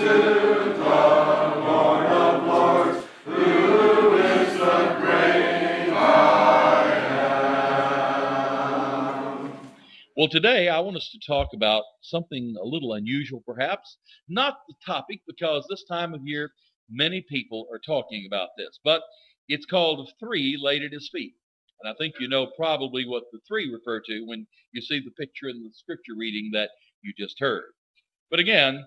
Well, today I want us to talk about something a little unusual, perhaps. Not the topic, because this time of year many people are talking about this, but it's called Three Laid at His Feet. And I think you know probably what the three refer to when you see the picture in the scripture reading that you just heard. But again,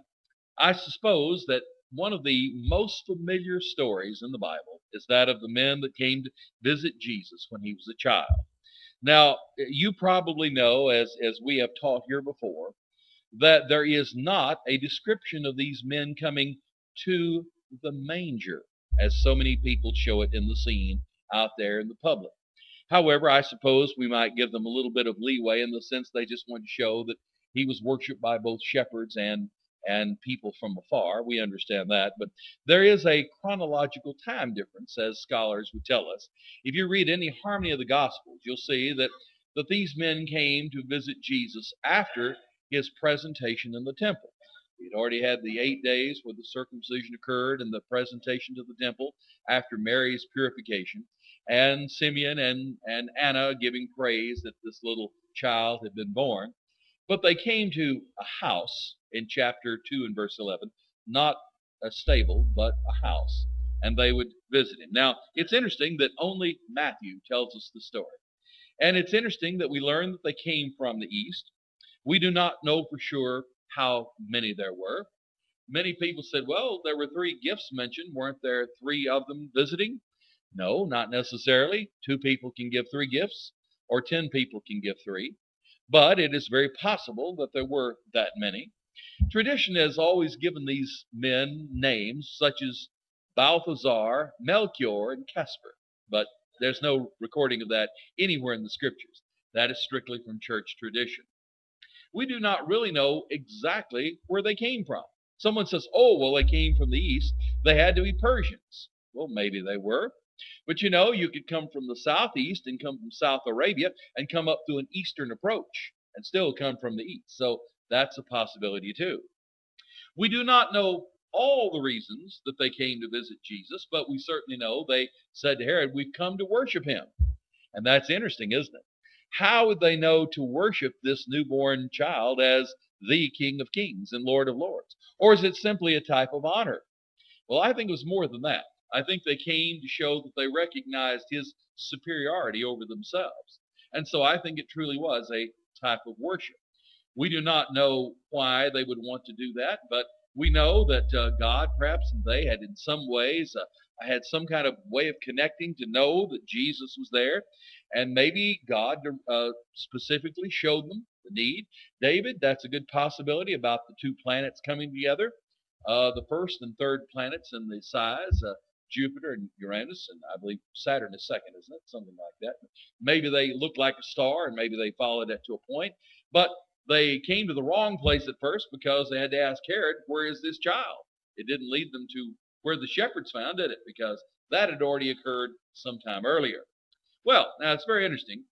I suppose that one of the most familiar stories in the Bible is that of the men that came to visit Jesus when he was a child. Now, you probably know, as we have taught here before, that there is not a description of these men coming to the manger, as so many people show it in the scene out there in the public. However, I suppose we might give them a little bit of leeway in the sense they just want to show that he was worshipped by both shepherds and people from afar. We understand that. But there is a chronological time difference, as scholars would tell us. If you read any harmony of the Gospels, you'll see that these men came to visit Jesus after his presentation in the temple. He'd already had the 8 days where the circumcision occurred and the presentation to the temple after Mary's purification, and Simeon and Anna giving praise that this little child had been born. But they came to a house in chapter 2 and verse 11, not a stable, but a house, and they would visit him. Now, it's interesting that only Matthew tells us the story. And it's interesting that we learn that they came from the east. We do not know for sure how many there were. Many people said, well, there were 3 gifts mentioned. Weren't there 3 of them visiting? No, not necessarily. 2 people can give 3 gifts, or 10 people can give 3. But it is very possible that there were that many. Tradition has always given these men names such as Balthazar, Melchior, and Casper. But there's no recording of that anywhere in the scriptures. That is strictly from church tradition. We do not really know exactly where they came from. Someone says, oh, well, they came from the east. They had to be Persians. Well, maybe they were. But you know, you could come from the southeast and come from South Arabia and come up to an eastern approach and still come from the east. So that's a possibility too. We do not know all the reasons that they came to visit Jesus, but we certainly know they said to Herod, we've come to worship him. And that's interesting, isn't it? How would they know to worship this newborn child as the King of Kings and Lord of Lords? Or is it simply a type of honor? Well, I think it was more than that. I think they came to show that they recognized his superiority over themselves. And so I think it truly was a type of worship. We do not know why they would want to do that, but we know that God, perhaps they had in some ways had some kind of way of connecting to know that Jesus was there. And maybe God specifically showed them the need. David, that's a good possibility about the 2 planets coming together. The first and third planets in the size, Jupiter and Uranus, and I believe Saturn is second, isn't it? Something like that. Maybe they looked like a star, and maybe they followed it to a point. But they came to the wrong place at first because they had to ask Herod, where is this child? It didn't lead them to where the shepherds found, did it? Because that had already occurred sometime earlier. Well, now it's very interesting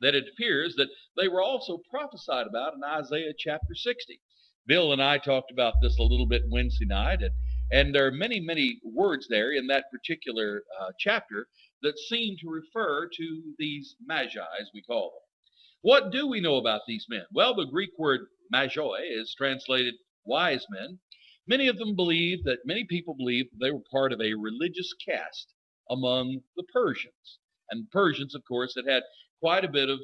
that it appears that they were also prophesied about in Isaiah chapter 60. Bill and I talked about this a little bit Wednesday night, and there are many, many words there in that particular chapter that seem to refer to these magi, as we call them. What do we know about these men? Well, the Greek word magoi is translated wise men. Many people believe that they were part of a religious caste among the Persians. And Persians, of course, had quite a bit of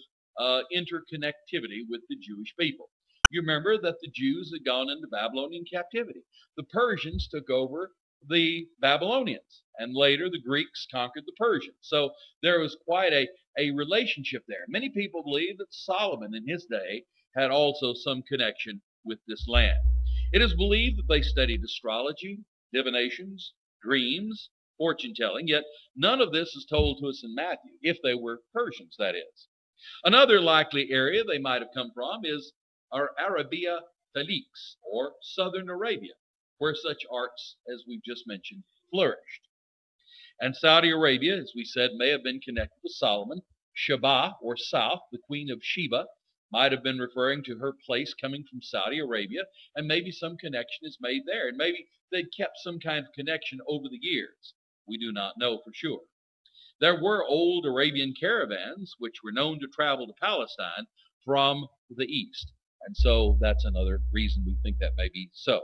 interconnectivity with the Jewish people. You remember that the Jews had gone into Babylonian captivity. The Persians took over the Babylonians, and later the Greeks conquered the Persians. So there was quite a relationship there. Many people believe that Solomon in his day had also some connection with this land. It is believed that they studied astrology, divinations, dreams, fortune telling, yet none of this is told to us in Matthew, if they were Persians, that is. Another likely area they might have come from is Arabia Felix, or southern Arabia, where such arts as we've just mentioned flourished. And Saudi Arabia, as we said, may have been connected with Solomon. Sheba, or South, the queen of Sheba, Might have been referring to her place coming from Saudi Arabia, and maybe some connection is made there. And maybe they'd kept some kind of connection over the years. We do not know for sure. There were old Arabian caravans which were known to travel to Palestine from the east. And so that's another reason we think that may be so.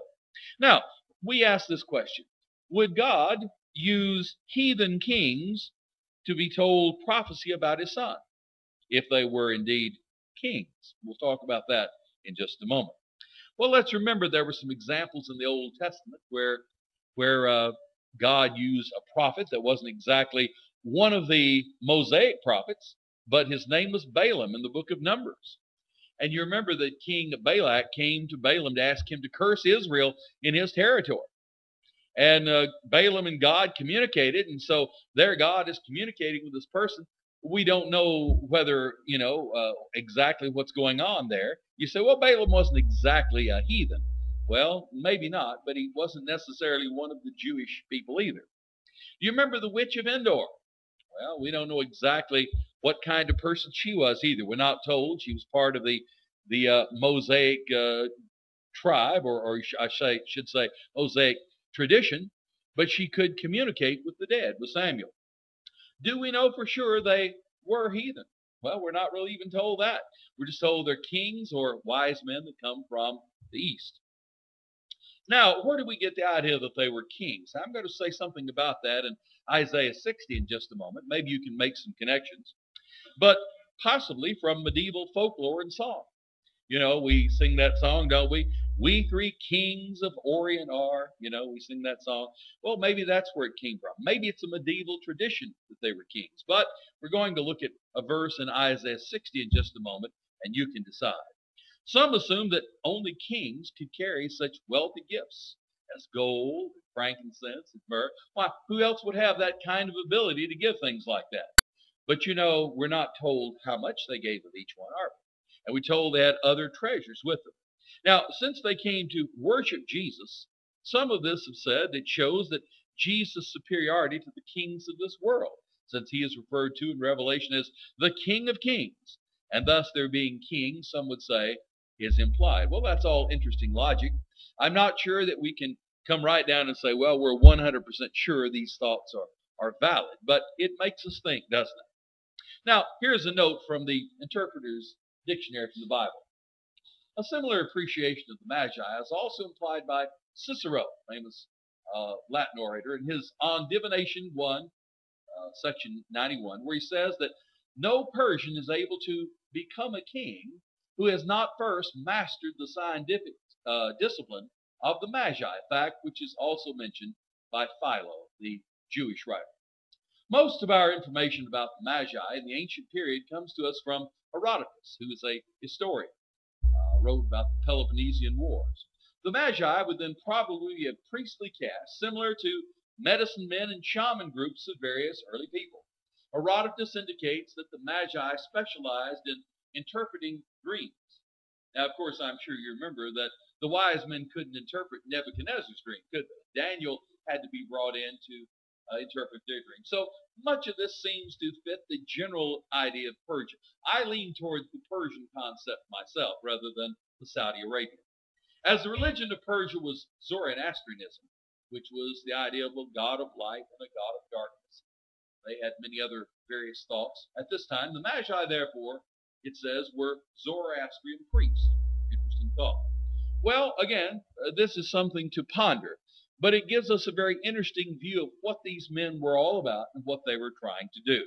Now, we ask this question. Would God use heathen kings to be told prophecy about his son, if they were indeed kings? We'll talk about that in just a moment. Well, let's remember there were some examples in the Old Testament where God used a prophet that wasn't exactly one of the Mosaic prophets, but his name was Balaam in the book of Numbers. And you remember that King Balak came to Balaam to ask him to curse Israel in his territory. And Balaam and God communicated, and so there God is communicating with this person. We don't know whether, exactly what's going on there. You say, well, Balaam wasn't exactly a heathen. Well, maybe not, but he wasn't necessarily one of the Jewish people either. Do you remember the witch of Endor? Well, we don't know exactly what kind of person she was either. We're not told. She was part of the Mosaic tribe, or I should say Mosaic tradition, but she could communicate with the dead, with Samuel. Do we know for sure they were heathen? Well, we're not really even told that. We're just told they're kings or wise men that come from the east. Now, where do we get the idea that they were kings? I'm going to say something about that in Isaiah 60 in just a moment. Maybe you can make some connections. But possibly from medieval folklore and song. We sing that song, don't we? We three kings of Orient are. We sing that song. Well, maybe that's where it came from. Maybe it's a medieval tradition that they were kings. But we're going to look at a verse in Isaiah 60 in just a moment, and you can decide. Some assume that only kings could carry such wealthy gifts as gold, frankincense, and myrrh. Why, who else would have that kind of ability to give things like that? But we're not told how much they gave of each one, are we? And we're told they had other treasures with them. Now, since they came to worship Jesus, some of this have said it shows that Jesus' superiority to the kings of this world, since he is referred to in Revelation as the King of Kings. And thus their being king, some would say, is implied. Well, that's all interesting logic. I'm not sure that we can come right down and say, well, we're 100% sure these thoughts are valid. But it makes us think, doesn't it? Now, here's a note from the Interpreter's Dictionary from the Bible. A similar appreciation of the Magi is also implied by Cicero, famous Latin orator, in his On Divination 1, section 91, where he says that no Persian is able to become a king who has not first mastered the scientific discipline of the Magi, a fact which is also mentioned by Philo, the Jewish writer. Most of our information about the Magi in the ancient period comes to us from Herodotus, who is a historian, wrote about the Peloponnesian Wars. The Magi would then probably be a priestly caste similar to medicine men and shaman groups of various early people. Herodotus indicates that the Magi specialized in interpreting dreams. Now, of course, I'm sure you remember that the wise men couldn't interpret Nebuchadnezzar's dream, could they? Daniel had to be brought in to interpret their dream. So much of this seems to fit the general idea of Persia. I lean toward the Persian concept myself rather than the Saudi Arabian. As the religion of Persia was Zoroastrianism, which was the idea of a god of light and a god of darkness. They had many other various thoughts. At this time, the Magi, therefore, it says, were Zoroastrian priests. Interesting thought. Well, again, this is something to ponder, but it gives us a very interesting view of what these men were all about and what they were trying to do.